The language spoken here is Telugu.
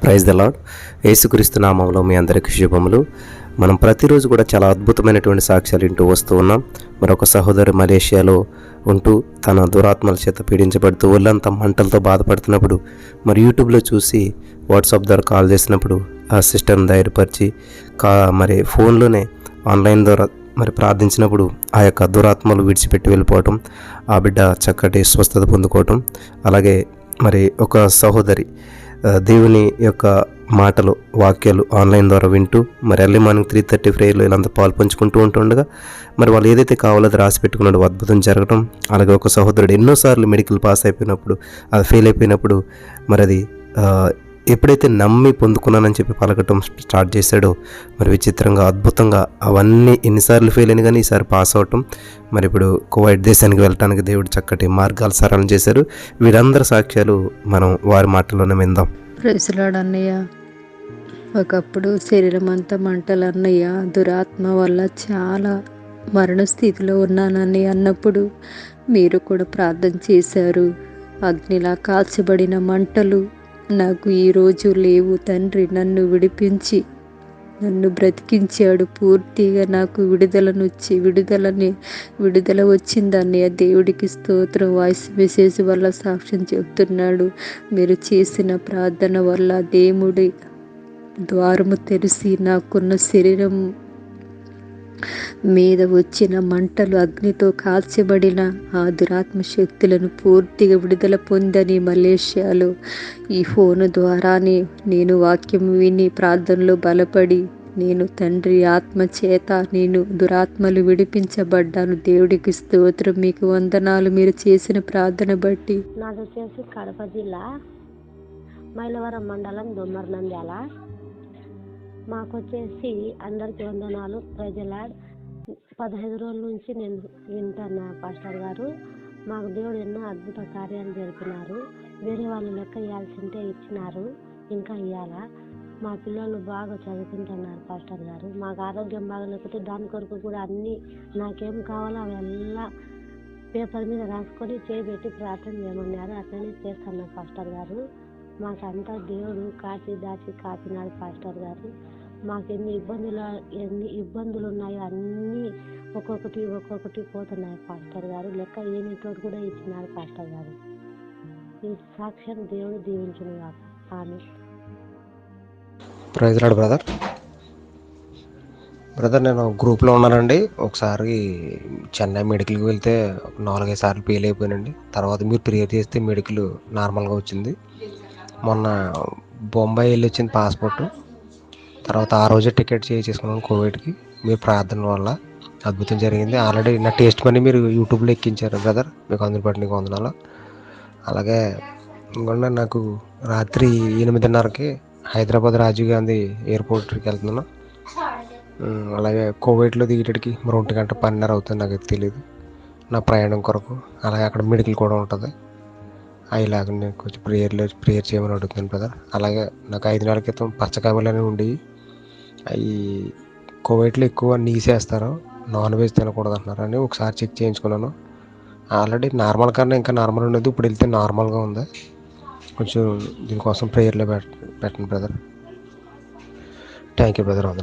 Praise the lord. యేసుక్రీస్తు నామంలో మీ అందరికీ శుభములు. మనం ప్రతిరోజు కూడా చాలా అద్భుతమైనటువంటి సాక్ష్యాలు వింటూ వస్తూ ఉన్నాం. మరొక సహోదరి మలేషియాలో ఉంటూ తన దురాత్మల చేత పీడించబడుతూ ఒళ్ళంతా మంటలతో బాధపడుతున్నప్పుడు మరి యూట్యూబ్లో చూసి వాట్సాప్ ద్వారా కాల్ చేసినప్పుడు ఆ సిస్టర్ని ధైర్యపరిచి మరి ఫోన్లోనే ఆన్లైన్ ద్వారా మరి ప్రార్థించినప్పుడు ఆ యొక్క దురాత్మలు విడిచిపెట్టి వెళ్ళిపోవటం, ఆ బిడ్డ చక్కటి స్వస్థత పొందుకోవటం. అలాగే మరి ఒక సహోదరి దేవుని యొక్క మాటలు వాక్యాలు ఆన్లైన్ ద్వారా వింటూ మరి ఎర్లీ మార్నింగ్ 3:30 ప్రేయర్లో వీళ్ళంతా పాలు పంచుకుంటూ ఉంటుండగా మరి వాళ్ళు ఏదైతే కావాలో అది రాసి పెట్టుకున్నాడో అద్భుతం జరగడం. అలాగే ఒక సహోదరుడు ఎన్నోసార్లు మెడికల్ పాస్ అయిపోయినప్పుడు అది ఫెయిల్ అయిపోయినప్పుడు మరి అది ఎప్పుడైతే నమ్మి పొందుకున్నానని చెప్పి పలకటం స్టార్ట్ చేశాడో మరి విచిత్రంగా అద్భుతంగా అవన్నీ ఎన్నిసార్లు ఫెయిల్ అయినా కానీ ఈసారి పాస్ అవటం. మరి ఇప్పుడు కువైట్ దేశానికి వెళ్ళటానికి దేవుడు చక్కటి మార్గాలు సరళం చేశారు. వీరందరి సాక్ష్యాలు మనం వారి మాటల్లోనే విందాం. ప్రైజ్ లార్డ్ అన్నయ్య. ఒకప్పుడు శరీరం అంతా మంటలు అన్నయ్య, దురాత్మ వల్ల చాలా మరణ స్థితిలో ఉన్నానని అన్నప్పుడు మీరు కూడా ప్రార్థన చేశారు. అగ్నిలా కాల్చబడిన మంటలు నాకు ఈరోజు లేవు తండ్రి. నన్ను విడిపించి నన్ను బ్రతికించాడు. పూర్తిగా నాకు విడుదల వచ్చిందని ఆ దేవుడికి స్తోత్రం. వాయిస్ మెసేజ్ వల్ల సాక్ష్యం చెప్తున్నాడు. మీరు చేసిన ప్రార్థన వల్ల దేవుడి ద్వారము తెరిచి నాకున్న శరీరం మీద వచ్చిన మంటలు అగ్నితో కాల్చబడిన ఆ దురాత్మ శక్తులను పూర్తిగా విడుదల పొందని మలేషియాలో ఈ ఫోను ద్వారానే నేను వాక్యం విని ప్రార్థనలో బలపడి నేను తండ్రి ఆత్మ చేత నేను దురాత్మలు విడిపించబడ్డాను. దేవుడికి స్తోత్రం. మీకు వందనాలు మీరు చేసిన ప్రార్థన బట్టి. నాది వచ్చేసి కడప జిల్లా మైలవరం మండలం దొమ్మర్నంద్యాల. మాకు వచ్చేసి అందరికీ వందనాలు. ప్రజలాడ్ 15 రోజుల నుంచి నేను వింటున్నా పాస్టర్ గారు. మాకు దేవుడు ఎన్నో అద్భుత కార్యాలు జరిపినారు. వేరే వాళ్ళు లెక్క ఇవ్వాల్సింటే ఇచ్చినారు, ఇంకా ఇవ్వాలా. మా పిల్లలు బాగా చదువుకుంటున్నారు పాస్టర్ గారు. మాకు ఆరోగ్యం బాగలేకపోతే దాని కొరకు కూడా అన్నీ నాకేం కావాలో అవెల్లా పేపర్ మీద రాసుకొని చేయబెట్టి ప్రార్థన చేయమన్నారు. అట్లనే చేస్తున్నారు పాస్టర్ గారు. మాకంతా దేవుడు కాచి దాచి కాపినాడు పాస్టర్ గారు. మాకు ఎన్ని ఇబ్బందులు ఉన్నాయో అన్నీ ఒక్కొక్కటి పోతున్నాయి పాస్టర్ గారు. లెక్క ఏనితోటి కూడా ఇచ్చినారు పాస్టర్ గారు. ఈ సాక్ష్యం దేవుడు దీవించును కాక. ఆమె ప్రైజ్ లార్డ్ బ్రదర్, నేను గ్రూప్లో ఉన్నానండి. ఒకసారి చెన్నై మెడికల్కి వెళ్తే 4-5 సార్లు ఫెయిల్ అయిపోయానండి. తర్వాత మీరు ప్రేయర్ చేస్తే మెడికల్ నార్మల్గా వచ్చింది. మొన్న బొంబాయి వెళ్ళి వచ్చింది పాస్పోర్టు. తర్వాత ఆ రోజే టికెట్ చేసుకున్నాను కోవిడ్కి. మీరు ప్రార్థన వల్ల అద్భుతం జరిగింది. ఆల్రెడీ నా టేస్ట్ మనీ మీరు యూట్యూబ్లో ఎక్కించారు బ్రదర్. మీకు అందరి బట్టి నీకు వందనాలు. అలాగే ఇంకొండ నాకు రాత్రి 8:30కి హైదరాబాద్ రాజీవ్ గాంధీ ఎయిర్పోర్ట్కి వెళ్తున్నాను. అలాగే కోవిడ్లో దిగేటికి 1 గంట 12:30 అవుతుంది. నాకు తెలియదు నా ప్రయాణం కొరకు. అలాగే అక్కడ మెడికల్ కూడా ఉంటుంది. అలాగే నేను కొంచెం ప్రేయర్ చేయమని అడుగుతున్నాను బ్రదర్. అలాగే నాకు 5 నెలల క్రితం పచ్చకాయలు అనేవి ఉండేవి. అవి కోవిడ్లో ఎక్కువ నీసేస్తారు, నాన్ వెజ్ తినకూడదు అంటున్నారని ఒకసారి చెక్ చేయించుకున్నాను. ఆల్రెడీ నార్మల్ కన్నా ఇంకా నార్మల్ ఉండేది. ఇప్పుడు వెళ్తే నార్మల్గా ఉంది. కొంచెం దీనికోసం ప్రేయర్లో పెట్టండి బ్రదర్. Thank you brother. వందనాలు.